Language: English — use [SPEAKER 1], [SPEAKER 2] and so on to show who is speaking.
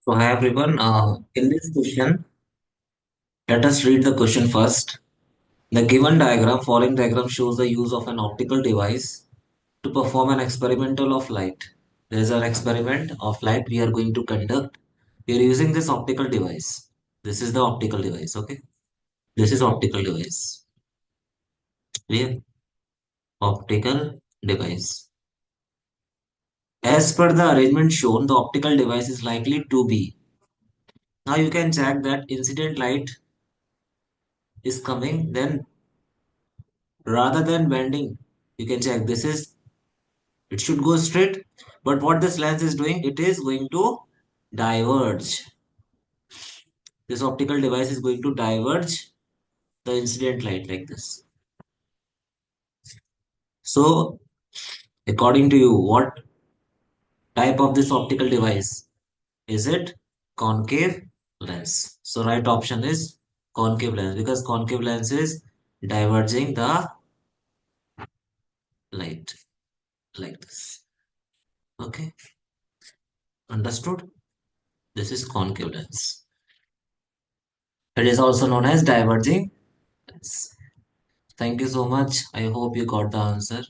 [SPEAKER 1] So hi everyone. In this question, let us read the question first. The given diagram, following diagram shows the use of an optical device to perform an experimental of light. There is an experiment of light we are going to conduct. We are using this optical device. This is the optical device. Okay. This is optical device. Clear? Optical device. As per the arrangement shown, the optical device is likely to be. Now you can check that incident light is coming, then rather than bending, you can check this is, it should go straight, but what this lens is doing, it is going to diverge. This optical device is going to diverge the incident light like this. So according to you, what type of this optical device? Is it concave lens? So right option is concave lens, because concave lens is diverging the light like this. Okay, understood? This is concave lens. It is also known as diverging lens. Thank you so much. I hope you got the answer.